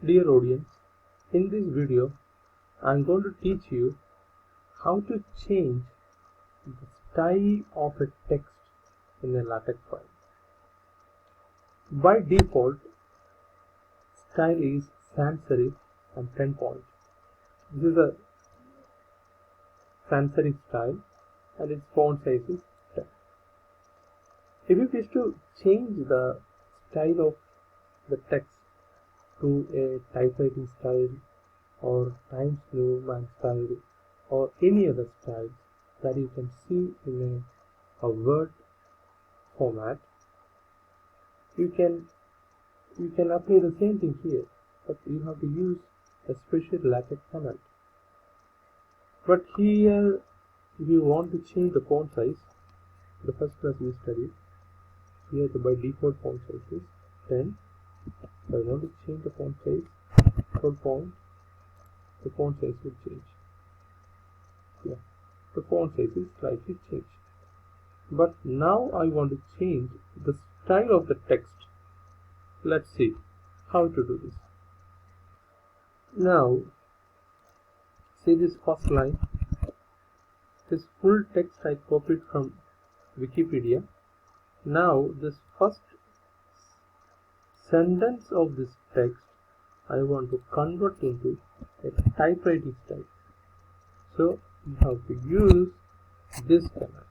Dear audience, in this video I am going to teach you how to change the style of a text in a Latex file. By default, style is sans serif and 10 point. This is a sans serif style and its font size is 10. If you wish to change the style of the text to a typewriting style or Times New Roman style or any other style that you can see in a Word format, you can apply the same thing here, but you have to use a special Latex command. But here, if you want to change the font size, the first class we studied, here the by default font size is 10. If I want to change the font size, third point, the font size will change. Yeah, the font size is slightly changed. But now I want to change the style of the text. Let's see how to do this. Now, see this first line. This full text I copied from Wikipedia. Now, this first sentence of this text I want to convert into a typewriting style. So you have to use this command.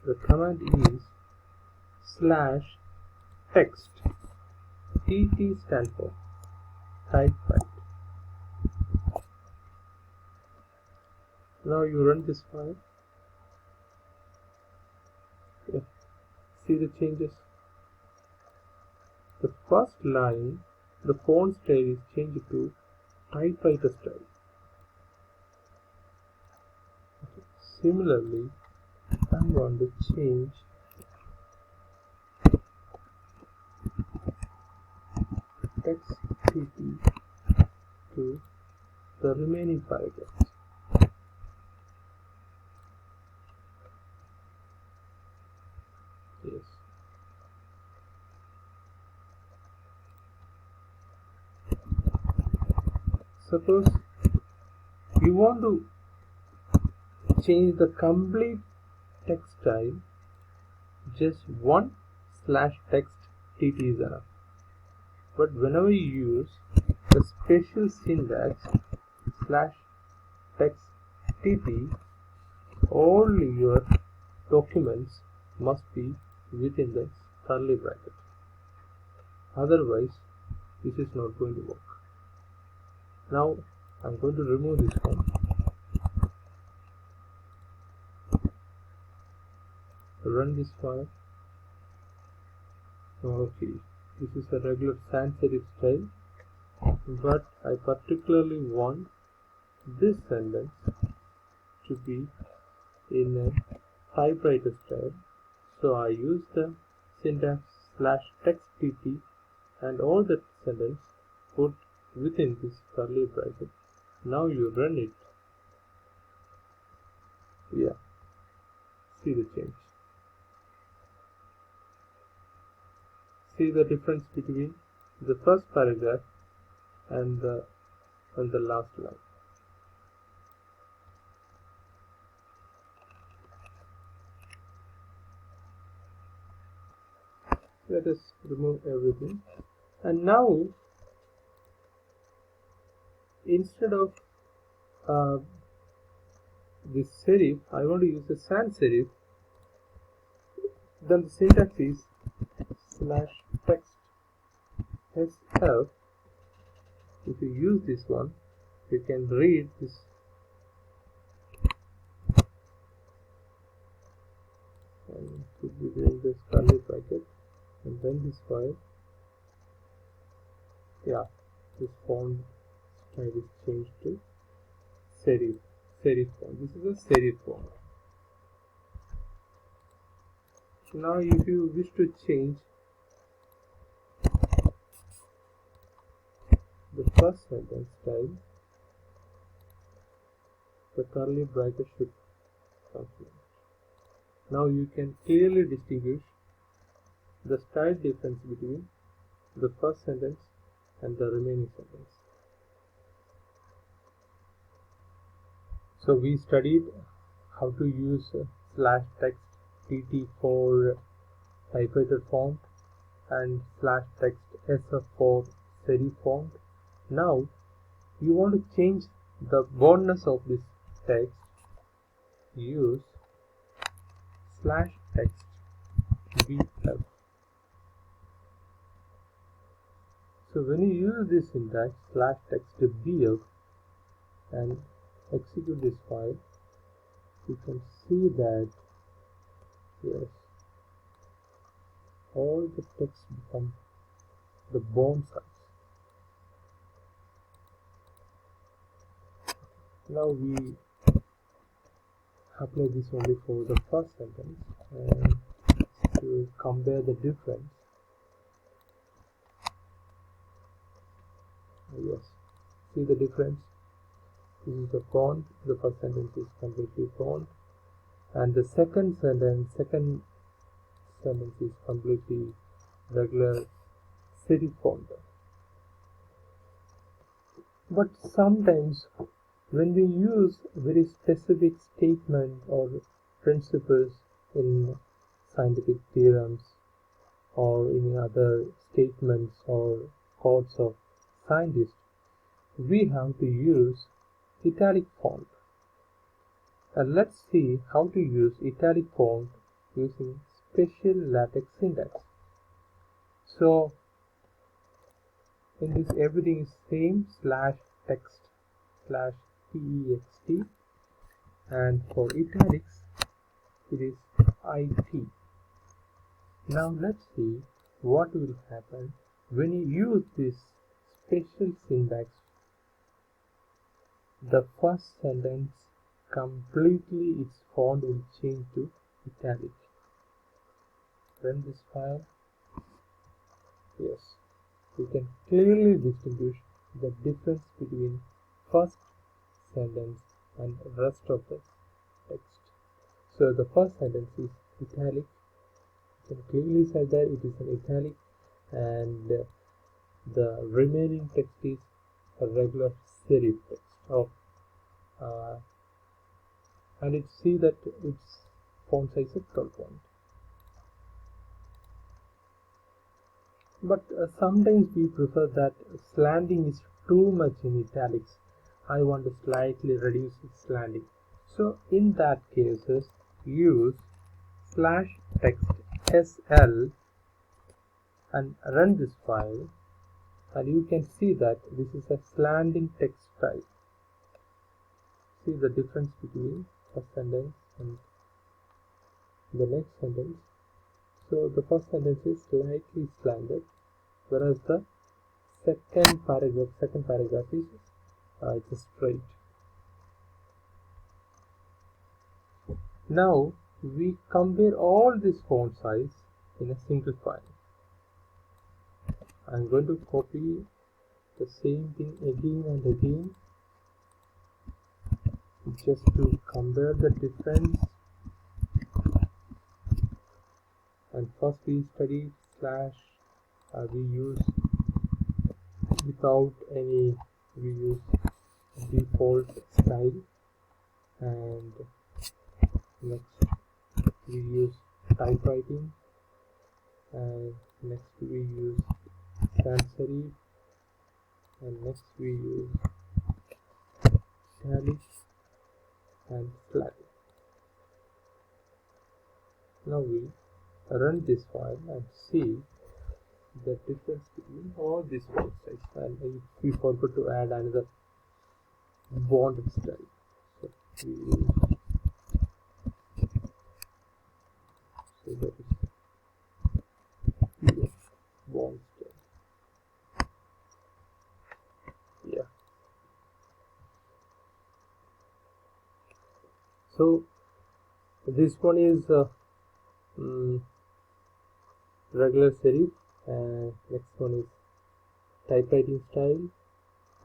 The command is /text. TT stands for typewrite. Now you run this file. Okay. See the changes. The first line, the font style is changed to typewriter style. Okay. Similarly, I want to change text TT to the remaining paragraphs. Yes. Suppose you want to change the complete text style, just one /text TT is enough. But whenever you use the special syntax /text TT, all your documents must be within the curly bracket. Otherwise, this is not going to work. Now, I'm going to remove this one. Run this file. Okay, this is a regular sans serif style, but I particularly want this sentence to be in a typewriter style. So I use the syntax /text TT and all that sentence put within this curly bracket. Now you run it. Yeah, see the change. See the difference between the first paragraph and the last line. Let us remove everything. And now, instead of this serif, I want to use a sans serif. Then the syntax is /text SF. If you use this one, you can read this. And should be doing this curly bracket, and then this file. Yeah, this font style is changed to serif font. This is a serif font. Now, if you wish to change the first sentence style, the curly bracket should come here. Now you can clearly distinguish the style difference between the first sentence and the remaining sentence. So we studied how to use slash text tt for typewriter font and slash text sf for serif font. Now you want to change the boldness of this text. Use slash text bf. So when you use this syntax slash text bf and execute this file, you can see that yes, all the text become the bone size. Now we apply this only for the first sentence and to compare the difference. Yes, see the difference. This is the font. The first sentence is completely font, and the second sentence is completely regular serif font. But sometimes when we use very specific statement or principles in scientific theorems or any other statements or quotes of scientists, we have to use italic font. And let's see how to use italic font using special latex syntax. So in this everything is same slash text slash text, and for italics it is it. Now let's see what will happen when you use this special syntax. The first sentence completely its font will change to italic. Run this file. Yes, we can clearly distinguish the difference between first sentence and rest of the text. So the first sentence is italic. You can clearly say that it is an italic, and the remaining text is a regular serif text. And it see that its font size is 12 point. But sometimes we prefer that slanting is too much in italics. I want to slightly reduce its slanting. So in that cases, use slash text sl and run this file, and you can see that this is a slanting text style. See the difference between first sentence and the next sentence. So the first sentence is slightly slanted, whereas the second paragraph is it's straight. Now we compare all this font size in a single file. I'm going to copy the same thing again and again just to compare the difference. And first we study slash we use without any, we use default style, and next we use typewriting, and next we use sans serif, and next we use italic and flat. Now we run this file and see the difference between all these font size. And we forgot to add another bond style. So we use, so that is bond style. Yeah. So this one is regular serif, and next one is typewriting style,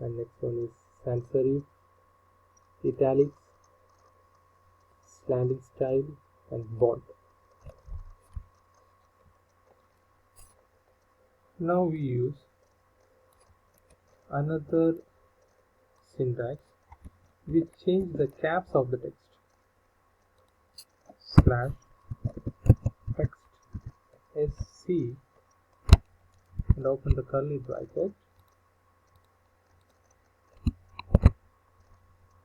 and next one is sans serif, italics, slanting style, and bond. Now we use another syntax. We change the caps of the text. Slash text sc and open the curly bracket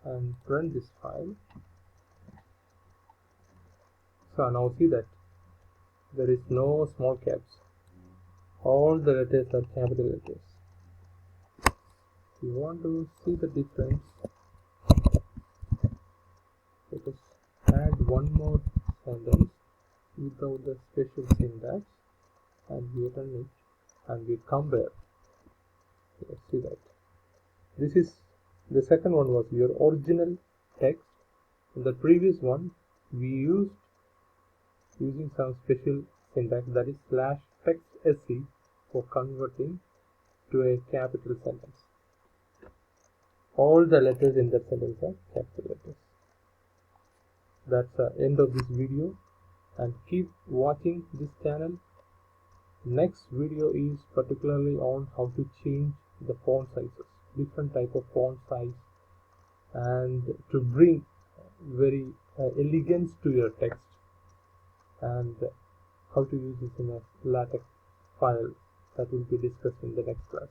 and run this file. So now see that there is no small caps. All the letters are capital letters. If you want to see the difference, let us add one more sentence without the special syntax and we run it and we compare. Let's see that. This is the second one was your original text. In the previous one we using some special syntax, that is slash text sc, for converting to a capital sentence. All the letters in that sentence are capital letters. That's the end of this video, and keep watching this channel. Next video is particularly on how to change the font sizes, different type of font size, and to bring very elegance to your text, and how to use this in a latex file. That will be discussed in the next class.